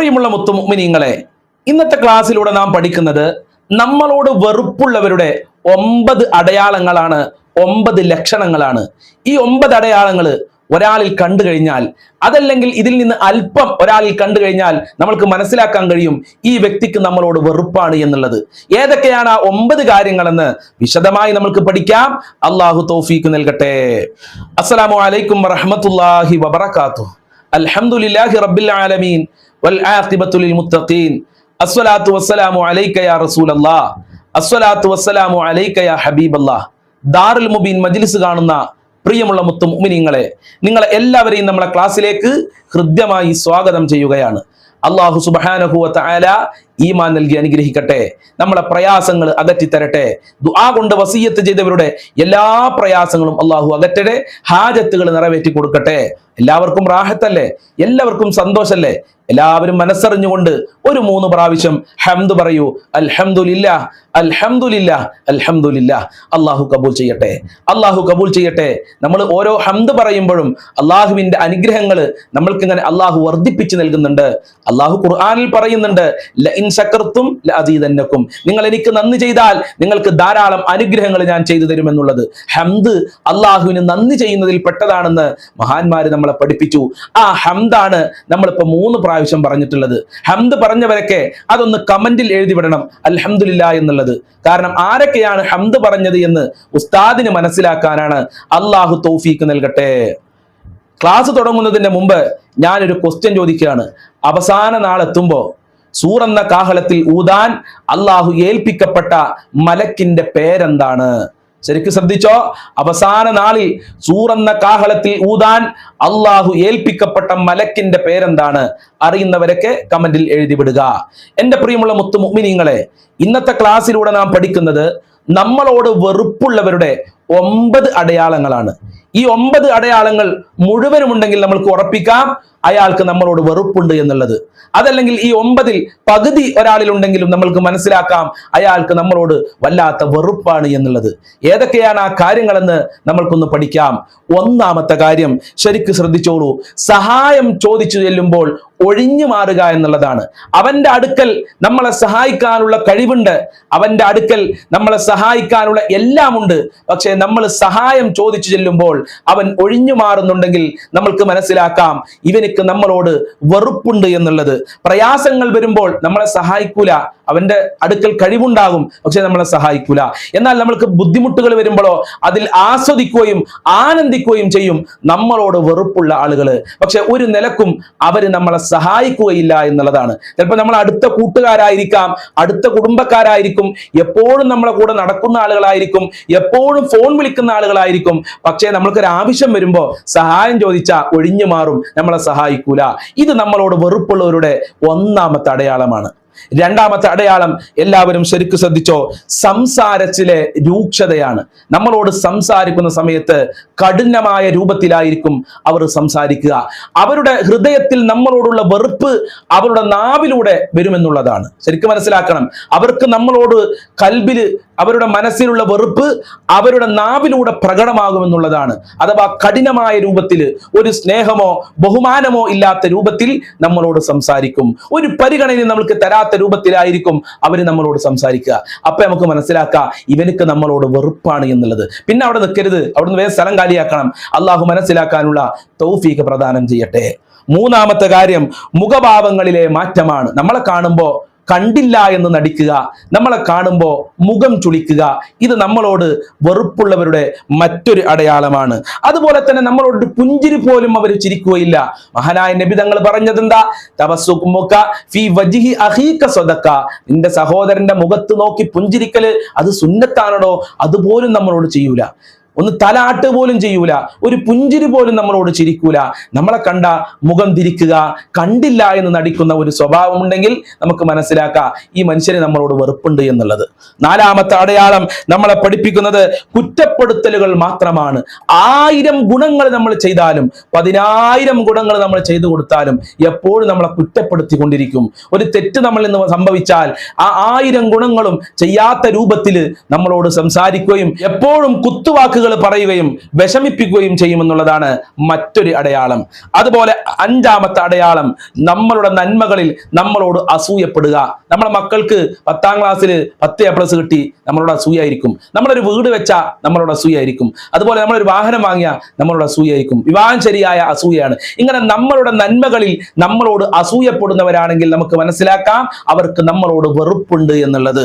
പ്രിയമുള്ള മുത്തുമുഅ്മിനീങ്ങളെ, ഇന്നത്തെ ക്ലാസ്സിലൂടെ നാം പഠിക്കുന്നത് നമ്മളോട് വെറുപ്പുള്ളവരുടെ 9 അടയാളങ്ങളാണ്, 9 ലക്ഷണങ്ങളാണ്. ഈ 9 അടയാളങ്ങൾ ഒരാളിൽ കണ്ടു കഴിഞ്ഞാൽ, അതല്ലെങ്കിൽ ഇതിൽ നിന്ന് അല്പം ഒരാളിൽ കണ്ടു കഴിഞ്ഞാൽ നമ്മൾക്ക് മനസ്സിലാക്കാൻ കഴിയും ഈ വ്യക്തിക്ക് നമ്മളോട് വെറുപ്പാണ് എന്നുള്ളത്. ഏതൊക്കെയാണ് ആ 9 കാര്യങ്ങളെന്ന് വിശദമായി നമ്മൾക്ക് പഠിക്കാം. അള്ളാഹു തൗഫീഖ് നൽകട്ടെ. അസ്സലാമു അലൈക്കും വറഹ്മത്തുള്ളാഹി വബറകാതുഹു. അൽഹംദുലില്ലാഹി റബ്ബിൽ ആലമീൻ വൽ ആഖിബത്തു ലിൽ മുത്തഖീൻ. അസ്സലാത്തു വസ്സലാമു അലൈക യാ റസൂലല്ലാഹ്. അസ്സലാത്തു വസ്സലാമു അലൈക യാ ഹബീബല്ലാഹ്. ദാറുൽ മുബീൻ മജ്ലിസ് കാണുന്ന പ്രിയമുള്ള മുത്തുമുഅ്മിനീങ്ങളെ, നിങ്ങളെ എല്ലാവരെയും നമ്മളെ ക്ലാസ്സിലേക്ക് ഹൃദ്യമായി സ്വാഗതം ചെയ്യുകയാണ്. അല്ലാഹു സുബ്ഹാനഹു വ തആല ഈമാൻ നൽകി അനുഗ്രഹിക്കട്ടെ, നമ്മളെ പ്രയാസങ്ങൾ അകറ്റി തരട്ടെ. ദുആ കൊണ്ട് വസിയത്ത് ചെയ്തവരുടെ എല്ലാ പ്രയാസങ്ങളും അല്ലാഹു അകറ്റട്ടെ, ഹാജത്തുകൾ നിറവേറ്റി കൊടുക്കട്ടെ. എല്ലാവർക്കും റാഹത്തല്ലേ, എല്ലാവർക്കും സന്തോഷല്ലേ? എല്ലാവരും മനസ്സറിഞ്ഞുകൊണ്ട് ഒരു 3 പ്രാവശ്യം ഹംദ് പറയൂ. അൽഹംദുലില്ലാഹ്, അൽഹംദുലില്ലാഹ്, അൽഹംദുലില്ലാഹ്. അല്ലാഹു കബൂൽ ചെയ്യട്ടെ, അല്ലാഹു കബൂൽ ചെയ്യട്ടെ. നമ്മൾ ഓരോ ഹംദ് പറയുമ്പോഴും അല്ലാഹുവിന്റെ അനുഗ്രഹങ്ങൾ നമ്മൾക്ക് ഇങ്ങനെ അല്ലാഹു വർദ്ധിപ്പിച്ചു നൽകുന്നുണ്ട്. അല്ലാഹു ഖുർആനിൽ പറയുന്നുണ്ട്, ലഇൻ ശകർതും ലഅസീദന്നകും. നിങ്ങൾ എനിക്ക് നന്ദി ചെയ്താൽ നിങ്ങൾക്ക് ധാരാളം അനുഗ്രഹങ്ങൾ ഞാൻ ചെയ്തു തരുമെന്നുള്ളത്. ഹംദ് അല്ലാഹുവിന് നന്ദി ചെയ്യുന്നതിൽ പെട്ടതാണെന്ന് മഹാന്മാര് നമ്മളെ പഠിപ്പിച്ചു. ആ ഹംദാണ് നമ്മളിപ്പോ 3 പ്രാവശ്യം പറഞ്ഞിട്ടുള്ളത്. ഹംദ് പറഞ്ഞവരൊക്കെ അതൊന്ന് കമന്റിൽ എഴുതി വിടണം, അൽഹംദുലില്ലാഹ് എന്നുള്ളത്. കാരണം ആരൊക്കെയാണ് ഹംദ് പറഞ്ഞത് എന്ന് ഉസ്താദിന് മനസ്സിലാക്കാനാണ്. അല്ലാഹു തൗഫീഖ് നൽകട്ടെ. ക്ലാസ് തുടങ്ങുന്നതിന് മുമ്പ് ഞാനൊരു ക്വസ്റ്റ്യൻ ചോദിക്കുകയാണ്. അവസാന നാളെത്തുമ്പോ സൂർ എന്ന കാഹളത്തിൽ ഊതാൻ അല്ലാഹു ഏൽപ്പിക്കപ്പെട്ട മലക്കിന്റെ പേരെന്താണ്? ശരിക്കും ശ്രദ്ധിച്ചോ. അവസാന നാളിൽ സൂർ എന്ന കാഹളത്തിൽ ഊതാൻ അല്ലാഹു ഏൽപ്പിക്കപ്പെട്ട മലക്കിന്റെ പേരെന്താണ്? അറിയുന്നവരൊക്കെ കമന്റിൽ എഴുതി വിടുക. എന്റെ പ്രിയമുള്ള മുത്തുമുഅ്മിനീങ്ങളെ, ഇന്നത്തെ ക്ലാസ്സിലൂടെ നാം പഠിക്കുന്നത് നമ്മളോട് വെറുപ്പുള്ളവരുടെ 9 അടയാളങ്ങളാണ്. ഈ 9 അടയാളങ്ങൾ മുഴുവനും ഉണ്ടെങ്കിൽ നമ്മൾക്ക് ഉറപ്പിക്കാം അയാൾക്ക് നമ്മളോട് വെറുപ്പുണ്ട് എന്നുള്ളത്. അതല്ലെങ്കിൽ ഈ 9ൽ പകുതി ഒരാളിൽ ഉണ്ടെങ്കിലും നമ്മൾക്ക് മനസ്സിലാക്കാം അയാൾക്ക് നമ്മളോട് വല്ലാത്ത വെറുപ്പാണ് എന്നുള്ളത്. ഏതൊക്കെയാണ് ആ കാര്യങ്ങളെന്ന് നമ്മൾക്കൊന്ന് പഠിക്കാം. ഒന്നാമത്തെ കാര്യം ശരിക്ക് ശ്രദ്ധിച്ചോളൂ. സഹായം ചോദിച്ചു ചെല്ലുമ്പോൾ ഒഴിഞ്ഞു മാറുക എന്നുള്ളതാണ്. അവന്റെ അടുക്കൽ നമ്മളെ സഹായിക്കാനുള്ള കഴിവുണ്ട്, അവന്റെ അടുക്കൽ നമ്മളെ സഹായിക്കാനുള്ള എല്ലാം ഉണ്ട്. പക്ഷെ നമ്മൾ സഹായം ചോദിച്ചു ചെല്ലുമ്പോൾ അവൻ ഒഴിഞ്ഞു മാറുന്നുണ്ടെങ്കിൽ നമ്മൾക്ക് മനസ്സിലാക്കാം ഇവനിക്ക് നമ്മളോട് വെറുപ്പുണ്ട് എന്നുള്ളത്. പ്രയാസങ്ങൾ വരുമ്പോൾ നമ്മളെ സഹായിക്കൂല, അവന്റെ അടുക്കൽ കഴിവുണ്ടാകും പക്ഷെ നമ്മളെ സഹായിക്കൂല. എന്നാൽ നമ്മൾക്ക് ബുദ്ധിമുട്ടുകൾ വരുമ്പോഴോ അതിൽ ആസ്വദിക്കുകയും ആനന്ദിക്കുകയും ചെയ്യും നമ്മളോട് വെറുപ്പുള്ള ആളുകള്. പക്ഷെ ഒരു നിലക്കും അവര് നമ്മളെ സഹായിക്കുകയില്ല എന്നുള്ളതാണ്. ചിലപ്പോൾ നമ്മൾ അടുത്ത കൂട്ടുകാരായിരിക്കാം, അടുത്ത കുടുംബക്കാരായിരിക്കും, എപ്പോഴും നമ്മളെ കൂടെ നടക്കുന്ന ആളുകളായിരിക്കും, എപ്പോഴും ഫോൺ വിളിക്കുന്ന ആളുകളായിരിക്കും. പക്ഷേ നമ്മൾക്കൊരു ആവശ്യം വരുമ്പോ സഹായം ചോദിച്ചാൽ ഒഴിഞ്ഞു മാറും, നമ്മളെ സഹായിക്കൂല. ഇത് നമ്മളോട് വെറുപ്പുള്ളവരുടെ ഒന്നാമത്തെ അടയാളമാണ്. രണ്ടാമത്തെ അടയാളം എല്ലാവരും ശരിക്കും ശ്രദ്ധിച്ചോ. സംസാരത്തിലെ രൂക്ഷതയാണ്. നമ്മളോട് സംസാരിക്കുന്ന സമയത്ത് കഠിനമായ രൂപത്തിലായിരിക്കും അവർ സംസാരിക്കുക. അവരുടെ ഹൃദയത്തിൽ നമ്മളോടുള്ള വെറുപ്പ് അവരുടെ നാവിലൂടെ വരുമെന്നുള്ളതാണ്. ശരിക്കും മനസ്സിലാക്കണം. അവർക്ക് നമ്മളോട് കൽബില്, അവരുടെ മനസ്സിലുള്ള വെറുപ്പ് അവരുടെ നാവിലൂടെ പ്രകടമാകുമെന്നുള്ളതാണ്. അഥവാ കഠിനമായ രൂപത്തിൽ, ഒരു സ്നേഹമോ ബഹുമാനമോ ഇല്ലാത്ത രൂപത്തിൽ നമ്മളോട് സംസാരിക്കും. ഒരു പരിഗണന നമ്മൾക്ക് തരാത്ത രൂപത്തിലായിരിക്കും അവര് നമ്മളോട് സംസാരിക്കുക. അപ്പൊ നമുക്ക് മനസ്സിലാക്കാം ഇവനക്ക് നമ്മളോട് വെറുപ്പാണ് എന്നുള്ളത്. പിന്നെ അവിടെ നിൽക്കരുത്, അവിടുന്ന് വേറെ സ്ഥലം കാലിയാക്കണം. അള്ളാഹു മനസ്സിലാക്കാനുള്ള തൗഫീഖ് പ്രദാനം ചെയ്യട്ടെ. മൂന്നാമത്തെ കാര്യം മുഖഭാവങ്ങളിലെ മാറ്റമാണ്. നമ്മളെ കാണുമ്പോ കണ്ടില്ല എന്ന് നടിക്കുക, നമ്മളെ കാണുമ്പോൾ മുഖം ചുളിക്കുക. ഇത് നമ്മളോട് വെറുപ്പുള്ളവരുടെ മറ്റൊരു അടയാളമാണ്. അതുപോലെ തന്നെ നമ്മളോട് പുഞ്ചിരി പോലും അവർ ചിരിക്കുകയില്ല. മഹാനായ നബി തങ്ങൾ പറഞ്ഞതെന്താ? തബസ്സുമുക ഫീ വജ്ഹി അഖീക സദഖ. നിന്റെ സഹോദരന്റെ മുഖത്ത് നോക്കി പുഞ്ചിരിക്കല് അത് സുന്നത്താണോ? അതുപോലും നമ്മളോട് ചെയ്യൂല. ഒന്ന് തലാട്ട് പോലും ചെയ്യൂല, ഒരു പുഞ്ചിരി പോലും നമ്മളോട് ചിരിക്കൂല. നമ്മളെ കണ്ട മുഖം തിരിക്കുക, കണ്ടില്ല എന്ന് നടിക്കുന്ന ഒരു സ്വഭാവം ഉണ്ടെങ്കിൽ നമുക്ക് മനസ്സിലാക്കാം ഈ മനുഷ്യന് നമ്മളോട് വെറുപ്പുണ്ട് എന്നുള്ളത്. നാലാമത്തെ അടയാളം നമ്മളെ പഠിപ്പിക്കുന്നത് കുറ്റപ്പെടുത്തലുകൾ മാത്രമാണ്. 1000 ഗുണങ്ങൾ നമ്മൾ ചെയ്താലും 10,000 ഗുണങ്ങൾ നമ്മൾ ചെയ്തു കൊടുത്താലും എപ്പോഴും നമ്മളെ കുറ്റപ്പെടുത്തിക്കൊണ്ടിരിക്കും. ഒരു തെറ്റ് നമ്മളിൽ നിന്ന് സംഭവിച്ചാൽ ആ 1000 ഗുണങ്ങളും ചെയ്യാത്ത രൂപത്തിൽ നമ്മളോട് സംസാരിക്കുകയും എപ്പോഴും കുത്തുവാക്ക് വാക്കുകൾ പറയുകയും വിഷമിപ്പിക്കുകയും ചെയ്യുമെന്നുള്ളതാണ് മറ്റൊരു അടയാളം. അതുപോലെ 5-ാമത്തെ അടയാളം, നമ്മളുടെ നന്മകളിൽ നമ്മളോട് അസൂയപ്പെടുക. നമ്മളെ മക്കൾക്ക് 10ാം ക്ലാസ്സിൽ 10 A+ കിട്ടി, നമ്മളോട് അസൂയായിരിക്കും. നമ്മളൊരു വീട് വെച്ചാൽ നമ്മളോട് അസൂയായിരിക്കും. അതുപോലെ നമ്മളൊരു വാഹനം വാങ്ങിയാൽ നമ്മളോട് അസൂയായിരിക്കും. വിവാഹം ശരിയായ അസൂയാണ്. ഇങ്ങനെ നമ്മളുടെ നന്മകളിൽ നമ്മളോട് അസൂയപ്പെടുന്നവരാണെങ്കിൽ നമുക്ക് മനസ്സിലാക്കാം അവർക്ക് നമ്മളോട് വെറുപ്പുണ്ട് എന്നുള്ളത്.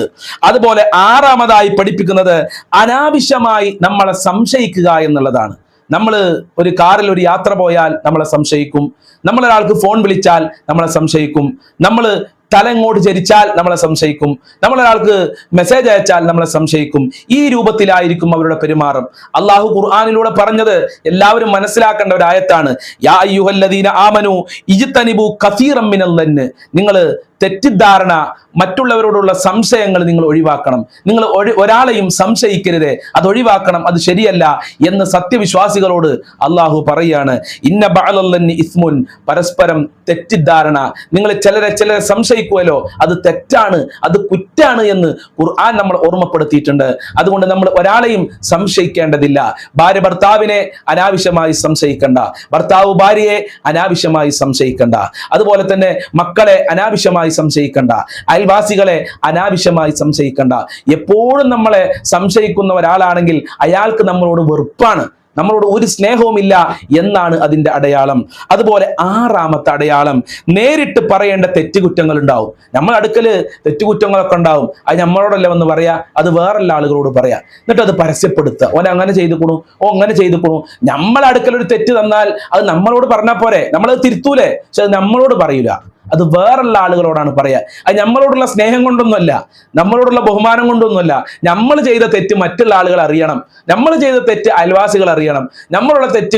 അതുപോലെ 6-ാമതായി പഠിപ്പിക്കുന്നത് അനാവശ്യമായി നമ്മളെ സംശയിക്കുക എന്നുള്ളതാണ്. നമ്മൾ ഒരു കാറിൽ ഒരു യാത്ര പോയാൽ നമ്മളെ സംശയിക്കും, നമ്മളൊരാൾക്ക് ഫോൺ വിളിച്ചാൽ നമ്മളെ സംശയിക്കും, നമ്മൾ തല ഇങ്ങോട്ട് ചരിച്ചാൽ നമ്മളെ സംശയിക്കും, നമ്മളൊരാൾക്ക് മെസ്സേജ് അയച്ചാൽ നമ്മളെ സംശയിക്കും. ഈ രൂപത്തിലായിരിക്കും അവരുടെ പെരുമാറും. അള്ളാഹു ഖുർആനിലൂടെ പറഞ്ഞത് എല്ലാവരും മനസ്സിലാക്കേണ്ട ഒരു ആയത്താണ്. യാ അയ്യുഹല്ലദീന ആമനു ഇജ്തനിബു കസീറൻ മിനൽ-ളന്ന്. നിങ്ങൾ തെറ്റിദ്ധാരണ, മറ്റുള്ളവരോടുള്ള സംശയങ്ങൾ നിങ്ങൾ ഒഴിവാക്കണം. നിങ്ങൾ ഒരാളെയും സംശയിക്കരുത്, അത് ഒഴിവാക്കണം, അത് ശരിയല്ല എന്ന് സത്യവിശ്വാസികളോട് അള്ളാഹു പറയാണ്. ഇന്ന ബഅലൽ-ളന്നി ഇസ്മുൻ, പരസ്പരം തെറ്റിദ്ധാരണ. നിങ്ങൾ ചിലരെ സംശയിക്കുമല്ലോ, അത് തെറ്റാണ്, അത് കുറ്റാണ് എന്ന് ഖുർആൻ നമ്മൾ ഓർമ്മപ്പെടുത്തിയിട്ടുണ്ട്. അതുകൊണ്ട് നമ്മൾ ഒരാളെയും സംശയിക്കേണ്ടതില്ല. ഭാര്യ ഭർത്താവിനെ അനാവശ്യമായി സംശയിക്കണ്ട, ഭർത്താവ് ഭാര്യയെ അനാവശ്യമായി സംശയിക്കണ്ട. അതുപോലെ തന്നെ മക്കളെ അനാവശ്യമായി സംശയിക്കണ്ട, അയൽവാസികളെ അനാവശ്യമായി സംശയിക്കണ്ട. എപ്പോഴും നമ്മളെ സംശയിക്കുന്ന ഒരാളാണെങ്കിൽ അയാൾക്ക് നമ്മളോട് വെറുപ്പാണ്, നമ്മളോട് ഒരു സ്നേഹവുമില്ല എന്നാണ് അതിന്റെ അടയാളം. അതുപോലെ 6-ാമത്തെ അടയാളം, നേരിട്ട് പറയേണ്ട തെറ്റുകുറ്റങ്ങൾ ഉണ്ടാവും. നമ്മളെ അടുക്കല് തെറ്റുകുറ്റങ്ങളൊക്കെ ഉണ്ടാവും, അത് നമ്മളോടല്ല വന്ന് പറയാ, അത് വേറെല്ല ആളുകളോട് പറയാ, എന്നിട്ട് അത് പരസ്യപ്പെടുത്തുക. ഓൻ അങ്ങനെ ചെയ്തുക്കണു, ഓ അങ്ങനെ ചെയ്തുക്കണു. നമ്മളെ അടുക്കൽ ഒരു തെറ്റ് തന്നാൽ അത് നമ്മളോട് പറഞ്ഞാൽ പോരെ, നമ്മളത് തിരുത്തൂലേ, പക്ഷെ അത് നമ്മളോട് പറയൂല, അത് വേറുള്ള ആളുകളോടാണ് പറയാ. അത് നമ്മളോടുള്ള സ്നേഹം കൊണ്ടൊന്നുമല്ല, നമ്മളോടുള്ള ബഹുമാനം കൊണ്ടൊന്നുമല്ല. നമ്മൾ ചെയ്ത തെറ്റ് മറ്റുള്ള ആളുകൾ അറിയണം, നമ്മൾ ചെയ്ത തെറ്റ് അയൽവാസികൾ അറിയണം,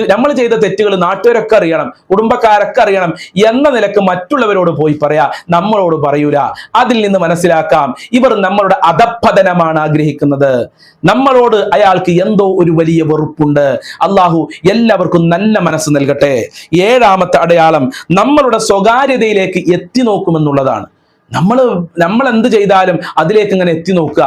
നമ്മൾ ചെയ്ത തെറ്റുകൾ നാട്ടുകാരൊക്കെ അറിയണം, കുടുംബക്കാരൊക്കെ അറിയണം എന്ന നിലക്ക് മറ്റുള്ളവരോട് പോയി പറയാ, നമ്മളോട് പറയൂല. അതിൽ നിന്ന് മനസ്സിലാക്കാം ഇവർ നമ്മളുടെ അധപ്പതനമാണ് ആഗ്രഹിക്കുന്നത്. നമ്മളോട് അയാൾക്ക് എന്തോ ഒരു വലിയ വെറുപ്പുണ്ട്. അള്ളാഹു എല്ലാവർക്കും നല്ല മനസ്സ് നൽകട്ടെ. 7-ാമത്തെ അടയാളം, നമ്മളുടെ സ്വകാര്യതയിലേക്ക് എത്തി നോക്കുമെന്നുള്ളതാണ്. നമ്മൾ എന്ത് ചെയ്താലും അതിലേക്ക് ഇങ്ങനെ എത്തി നോക്കുക.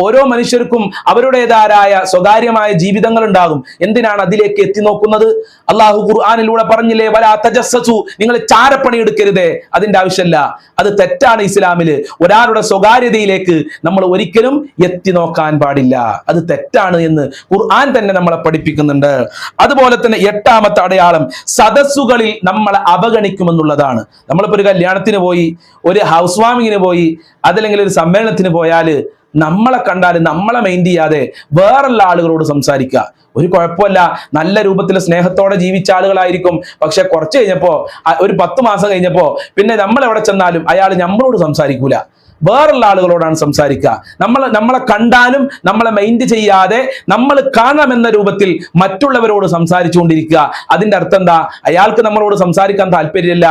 ഓരോ മനുഷ്യർക്കും അവരുടേതായ സ്വകാര്യമായ ജീവിതങ്ങൾ ഉണ്ടാകും. എന്തിനാണ് അതിലേക്ക് എത്തി നോക്കുന്നത്? അള്ളാഹു ഖുർആനിലൂടെ പറഞ്ഞില്ലേ, വലാ തജസ്സസു, നിങ്ങൾ ചാരപ്പണി എടുക്കരുതേ. അതിന്റെ ആവശ്യമില്ല, അത് തെറ്റാണ്. ഇസ്ലാമില് ഒരാളുടെ സ്വകാര്യതയിലേക്ക് നമ്മൾ ഒരിക്കലും എത്തി നോക്കാൻ പാടില്ല, അത് തെറ്റാണ് എന്ന് ഖുർആൻ തന്നെ നമ്മളെ പഠിപ്പിക്കുന്നുണ്ട്. അതുപോലെ തന്നെ 8-ാമത്തെ അടയാളം, സദസ്സുകളിൽ നമ്മളെ അവഗണിക്കുമെന്നുള്ളതാണ്. നമ്മളിപ്പോ ഒരു കല്യാണത്തിന് പോയി, ഒരു ഹൗസ് വാമിങ്ങിന് പോയി, അതല്ലെങ്കിൽ ഒരു സമ്മേളനത്തിന് പോയാല് നമ്മളെ കണ്ടാൽ നമ്മളെ മൈൻഡ് ചെയ്യാതെ വേറുള്ള ആളുകളോട് സംസാരിക്കുക. ഒരു കുഴപ്പമില്ല, നല്ല രൂപത്തിൽ സ്നേഹത്തോടെ ജീവിച്ച ആളുകളായിരിക്കും. പക്ഷെ കുറച്ച് കഴിഞ്ഞപ്പോ, ഒരു 10 മാസം കഴിഞ്ഞപ്പോ പിന്നെ നമ്മൾ എവിടെ ചെന്നാലും അയാൾ നമ്മളോട് സംസാരിക്കൂല, വേറുള്ള ആളുകളോടാണ് സംസാരിക്കുക. നമ്മളെ കണ്ടാലും നമ്മളെ മൈൻഡ് ചെയ്യാതെ നമ്മൾ കാണാമെന്ന രൂപത്തിൽ മറ്റുള്ളവരോട് സംസാരിച്ചുകൊണ്ടിരിക്കുക. അതിന്റെ അർത്ഥം എന്താ? അയാൾക്ക് നമ്മളോട് സംസാരിക്കാൻ താല്പര്യമില്ല,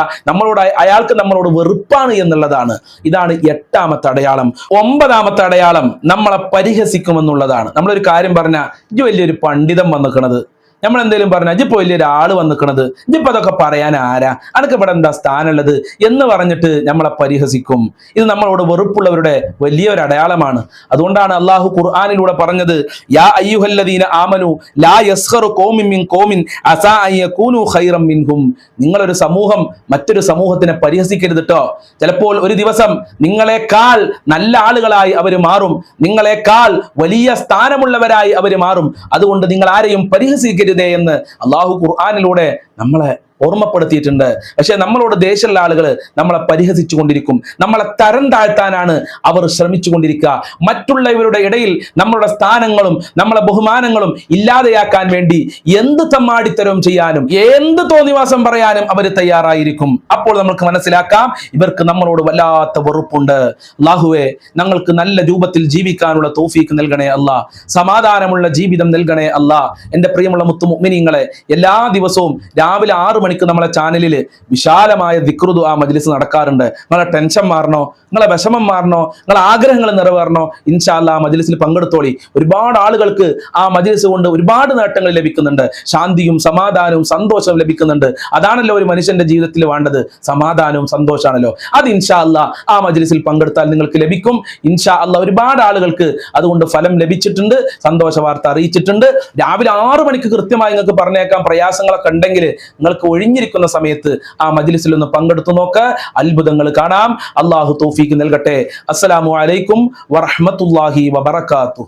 അയാൾക്ക് നമ്മളോട് വെറുപ്പാണ് എന്നുള്ളതാണ്. ഇതാണ് 8-ാമത്തെ അടയാളം. 9-ാമത്തെ അടയാളം, നമ്മളെ പരിഹസിക്കുമെന്നുള്ളതാണ്. നമ്മളൊരു കാര്യം പറഞ്ഞാൽ, ഇത് വലിയൊരു പണ്ഡിതൻ വന്നിക്കണത്, നമ്മൾ എന്തെങ്കിലും പറഞ്ഞാൽ ഇജിപ്പോ വലിയൊരാൾ വന്നിക്കണത്, ഇജിപ്പോ അതൊക്കെ പറയാൻ ആരാ, അനക്ക് ഇവിടെ എന്താ സ്ഥാനമുള്ളത് എന്ന് പറഞ്ഞിട്ട് നമ്മളെ പരിഹസിക്കും. ഇത് നമ്മളോട് വെറുപ്പുള്ളവരുടെ വലിയൊരു അടയാളമാണ്. അതുകൊണ്ടാണ് അള്ളാഹു ഖുർആനിലൂടെ പറഞ്ഞത്, യാ അയ്യുഹല്ലദീന ആമനു ലാ യസ്ഖറു ഖൗമിൻ മിൻ ഖൗമിൻ അസാ അൻ യകൂനു ഖൈറൻ മിൻഹും. നിങ്ങളൊരു സമൂഹം മറ്റൊരു സമൂഹത്തിനെ പരിഹസിക്കരുത് കേട്ടോ. ചിലപ്പോൾ ഒരു ദിവസം നിങ്ങളെക്കാൾ നല്ല ആളുകളായി അവർ മാറും, നിങ്ങളെക്കാൾ വലിയ സ്ഥാനമുള്ളവരായി അവർ മാറും. അതുകൊണ്ട് നിങ്ങൾ ആരെയും പരിഹസിക്കരുത് എന്ന് അള്ളാഹു ഖുർആനിലൂടെ നമ്മളെ ഓർമ്മപ്പെടുത്തിയിട്ടുണ്ട്. പക്ഷെ നമ്മളോട് ദേശമുള്ള ആളുകൾ നമ്മളെ പരിഹസിച്ചു കൊണ്ടിരിക്കും, നമ്മളെ തരം താഴ്ത്താനാണ് അവർ ശ്രമിച്ചു കൊണ്ടിരിക്കുക. മറ്റുള്ളവരുടെ ഇടയിൽ നമ്മളുടെ സ്ഥാനങ്ങളും നമ്മളെ ബഹുമാനങ്ങളും ഇല്ലാതെയാക്കാൻ വേണ്ടി എന്ത് തമ്മാടിത്തരവും ചെയ്യാനും എന്ത് തോന്നിവാസം പറയാനും അവർ തയ്യാറായിരിക്കും. അപ്പോൾ നമുക്ക് മനസ്സിലാക്കാം ഇവർക്ക് നമ്മളോട് വല്ലാത്ത വെറുപ്പുണ്ട്. അല്ലാഹുവേ, ഞങ്ങൾക്ക് നല്ല രൂപത്തിൽ ജീവിക്കാനുള്ള തൗഫീക്ക് നൽകണേ അല്ലാ, സമാധാനമുള്ള ജീവിതം നൽകണേ അല്ലാ. എൻ്റെ പ്രിയമുള്ള മുത്തുമുഅ്മിനീങ്ങളെ, എല്ലാ ദിവസവും രാവിലെ 6 മണിക്ക് മണിക്ക് നമ്മളെ ചാനലിൽ വിശാലമായ ദിക്റു ദുആ മജ്ലിസ് നടക്കാറുണ്ട്. നിങ്ങളെ ടെൻഷൻ മാറണോ, നിങ്ങളെ വിഷമം മാറണോ, നിങ്ങളെ ആഗ്രഹങ്ങൾ നിറവേറണോ, ഇൻഷാ അല്ലാഹ് ആ മജ്ലിസിൽ പങ്കെടുത്തോളി. ഒരുപാട് ആളുകൾക്ക് ആ മജ്ലിസ് കൊണ്ട് ഒരുപാട് നേട്ടങ്ങൾ ലഭിക്കുന്നുണ്ട്. ശാന്തിയും സമാധാനവും സന്തോഷവും ലഭിക്കുന്നുണ്ട്. അതാണല്ലോ ഒരു മനുഷ്യന്റെ ജീവിതത്തിൽ വേണ്ടത്, സമാധാനവും സന്തോഷമാണല്ലോ. അത് ഇൻഷാ അല്ലാഹ് ആ മജ്ലിസിൽ പങ്കെടുത്താൽ നിങ്ങൾക്ക് ലഭിക്കും. ഇൻഷാ അല്ലാഹ് ഒരുപാട് ആളുകൾക്ക് അതുകൊണ്ട് ഫലം ലഭിച്ചിട്ടുണ്ട്, സന്തോഷ വാർത്ത അറിയിച്ചിട്ടുണ്ട്. രാവിലെ 6 മണിക്ക് കൃത്യമായി നിങ്ങൾക്ക് പറഞ്ഞേക്കാൻ പ്രയാസങ്ങളൊക്കെ ഉണ്ടെങ്കിൽ നിങ്ങൾക്ക് ഒഴിഞ്ഞിരിക്കുന്ന സമയത്ത് ആ മജ്ലിസിൽ ഒന്ന് പങ്കെടുത്തു നോക്ക്, അത്ഭുതങ്ങൾ കാണാം. അല്ലാഹു തൗഫീഖ് നൽകട്ടെ. അസ്സലാമു അലൈക്കും വറഹ്മത്തുള്ളാഹി വബറകാതുഹു.